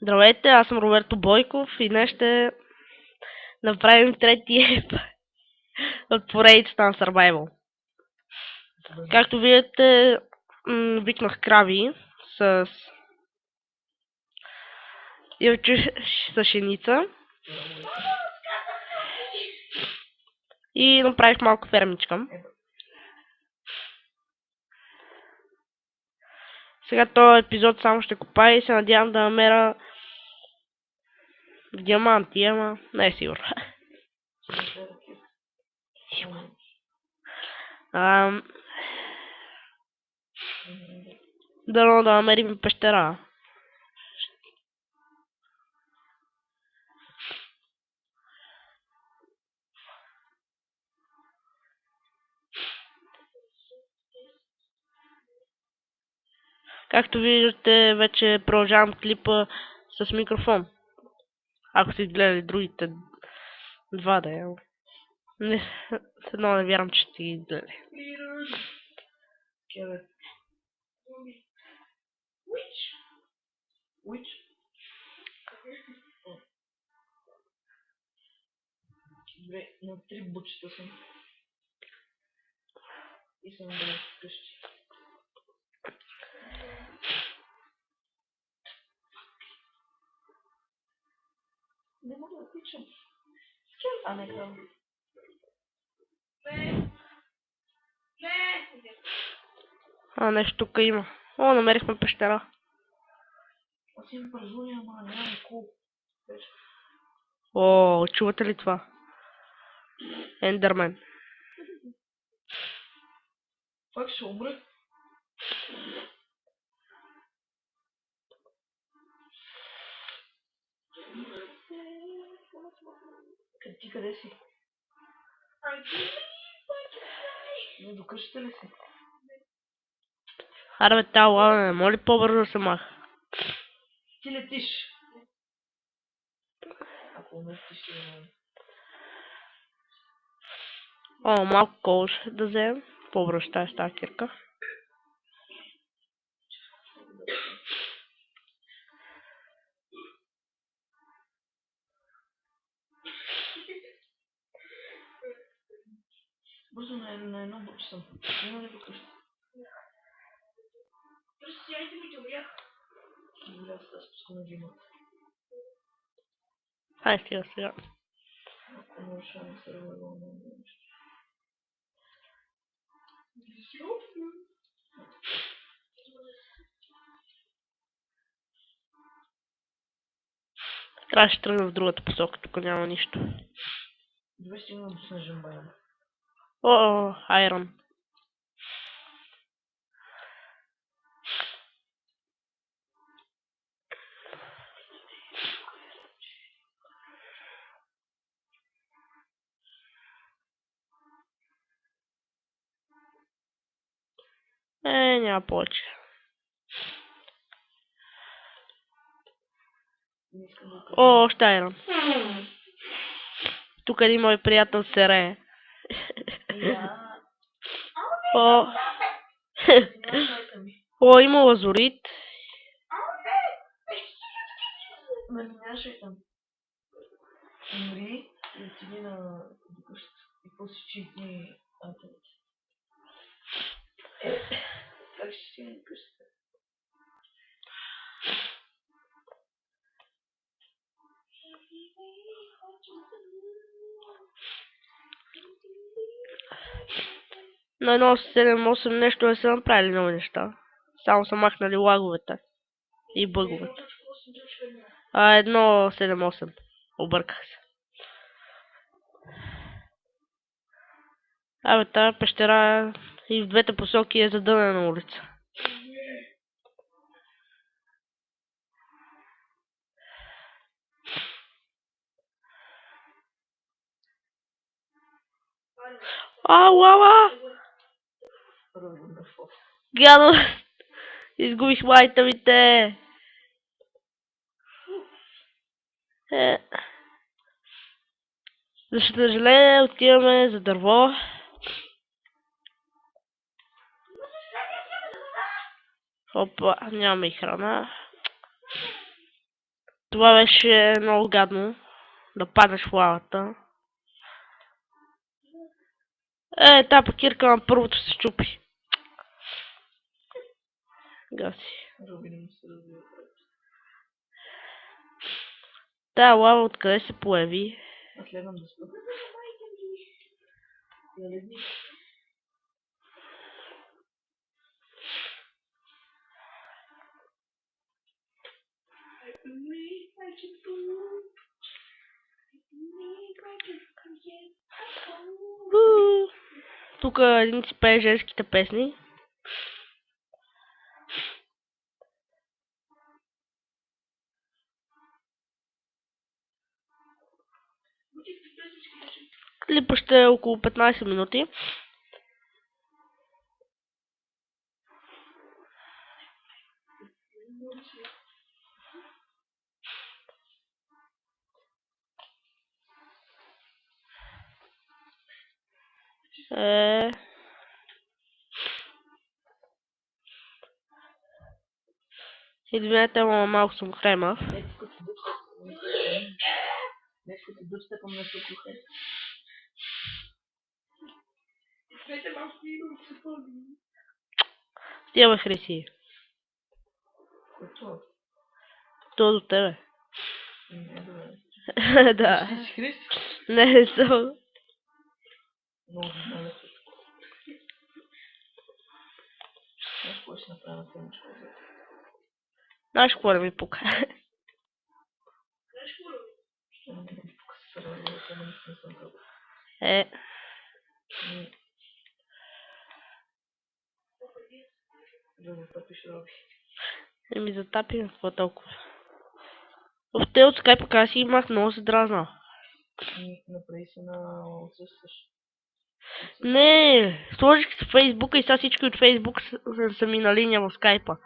Здравейте, аз съм Роберто Бойков и днес ще направим третия еп от поредицата на Survival. Както виждате, викнах крави с илче с шеница и направих малко фермичка. Сега този епизод само ще копая и се надявам да намеря диаманти, ама не е сигурно. Дано да намерим пещера. Както виждате, вече продължавам клипа с микрофон. Ако сте гледали другите два, да е. Едно не вярвам, че сте ги гледали. Добре, на 3 бучета съм. И съм да вкъщи. Не мога да тичам. А не там. Нещо тук има. О, намерихме пещера. Аз имам празуния, ама нямам кул. О, чувате ли това? Ендермен. Пак ще умре. Ти къде си? Не докъщате ли си? Аре бе, тая лава не може ли по-бързо да се маха? Ти летиш. Ако уместиш ще имам. О, малко кол ще да вземем. По-бързо ще е с тази кирка. Бързо на едно буче съм. Няма ли го къща? Просто сядайте ми тъврях. Добре, аз спускам на джимата. Хай, стига сега. Ако нарушавам сервера, не е нещо. Трябва ще тръгна в другата посока, тук няма нищо. Добре, стигна до снежен баян. О, айрон. Няма повече. О, още айрон. Тук един мой приятел се рее. О, о, има лазурит. Нямаше там. Умри и отиди на къщата. И после чипни атомите. Как ще си на къщата? На 1.7.8 нещо не са направили нови неща. Само са махнали лаговете и бъговете. 1.7.8. Обърках се. Абе, тази пещера и в двете посоки е задънена улица. Лава! Гадо! Изгубих лайтовите! За съжаление, отиваме за дърво. Опа, нямаме и храна. Това беше много гадно. Да паднеш в лавата. Та пакирка на първото се чупи. Гаси. Роби не му се развива. Тая лава откъде се появи? Аз гледам да спа. Я легни. Тук един си пее женските песни. Клипът ще е около 15 минути. Извинете, ама малко съм хремав. Нещо ти дъвстъпам на сукухе. Стига Хриси. Какво? То до тебе. Не, добре. Да. Ти си Христо? Не съм. Много далеко. Знаеш какво ще направя на темичко? Знаеш какво да ми пука? Ще не ми пука се сърва, ама не съм гъл. Да го тъпиш Роби. Ми затапи, какво толкова? В те от скайпа как си имах, много се дразна. Направи се на отсъстваш. Не, сложих в Фейсбука и сега всички от Фейсбук са ми на линия в скайпа.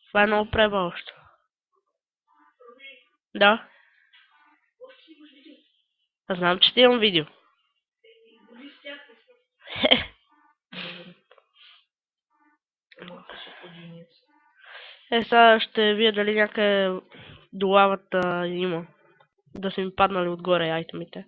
Това е много пребаващо. Да. Аз знам, че ти имам видео. Сега ще видя дали някъде до лавата има. Да са ми паднали отгоре айтемите.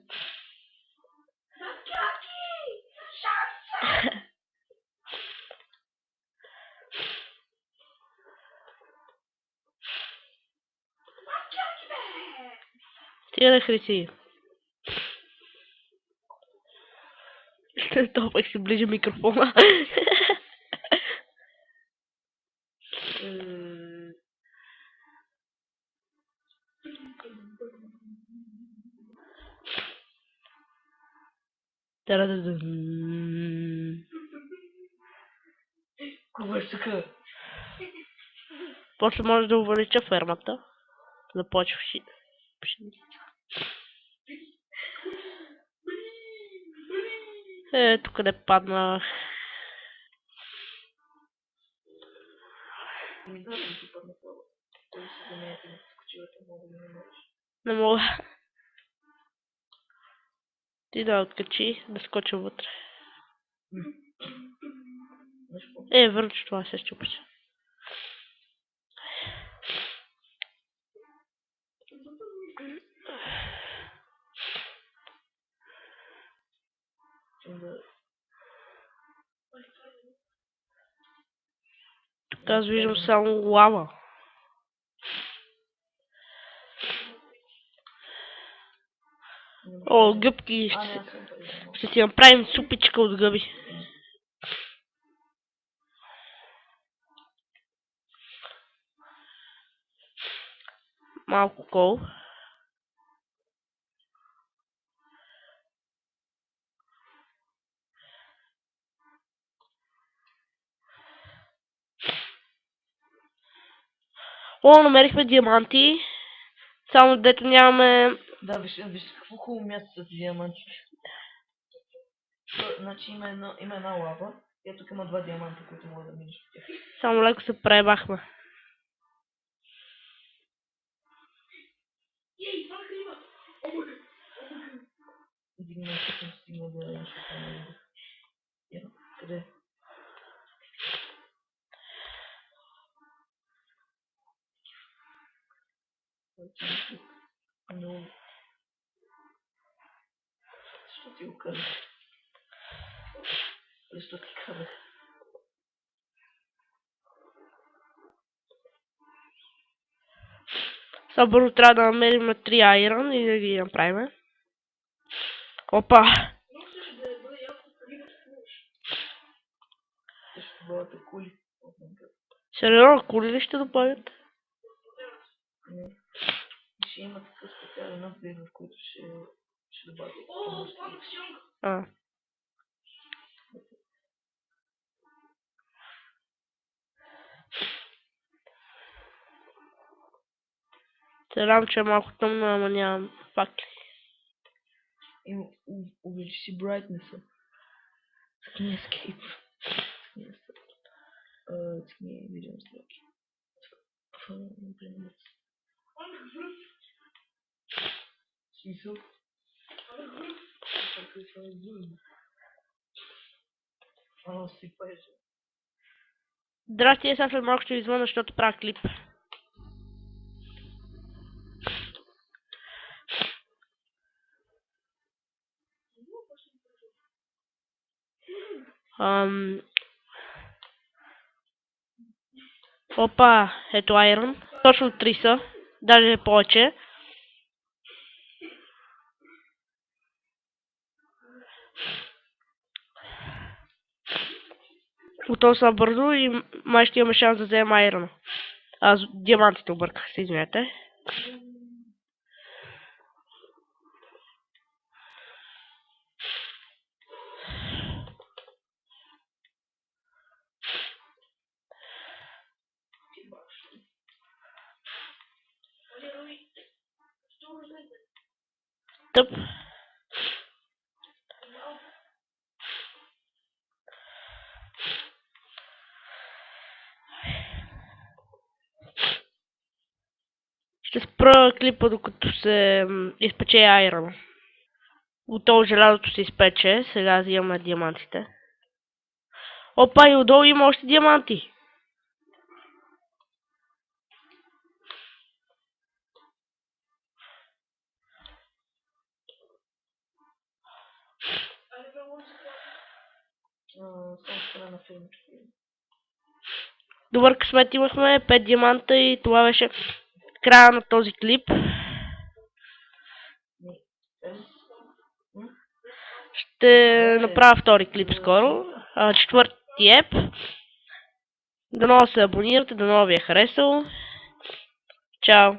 Стига да Хриси. То пък си ближи микрофона. Кога ще така? После може да увелича фермата. Да почва пшеница. Ето къде паднах. Да, ти падна това. Той си замеете на скочилата, мога да не можеш. Не мога. Ти да откачи, да скоча вътре. Върче това се щупче. Тук аз виждам само лава. О, гъбки. Ще си направим супичка от гъби. Малко кол. О, намерихме диаманти. Само дето нямаме... Да, виж какво хубаво място са ти диамантите. Значи има една лава и тук има два диаманта, които могат да минеш от тях. Само леко се пребахме. Дигна, като стигна да нещо там. Къде? Но... Защо ти го казах? Защо ти казах? Сега бързо трябва да намерим 3 айрон и да ги направим. Опа! Също бъдат кули. Сериозно, кули ли ще добавят? Не. Ще има такъв специален апдейт, в който ще добавят. А. Съжалявам, че е малко тъмно, ама нямам факли. Увеличи си брайтнеса. Цъкни escape. Цъкни видео настройки. Смисъл? Си паеш. Здрасти, сега след малко ще ви звъна, защото правя клип. Опа, ето айрон. Точно 3 са, даже повече. Готов съм бързо и май ще имаме шанс да вземем айрона. Аз диамантите обърках се, извинете. Тъп. Ще спра клипа докато се изпече айрона. Готово, желязото се изпече, сега взимаме диамантите. Опа, и отдолу има още диаманти. Добър късмет, имахме 5 диаманта и това беше края на този клип. Ще направя втори клип скоро. Четвърти еп. Дано се абонирате, дано ви е харесало. Чао!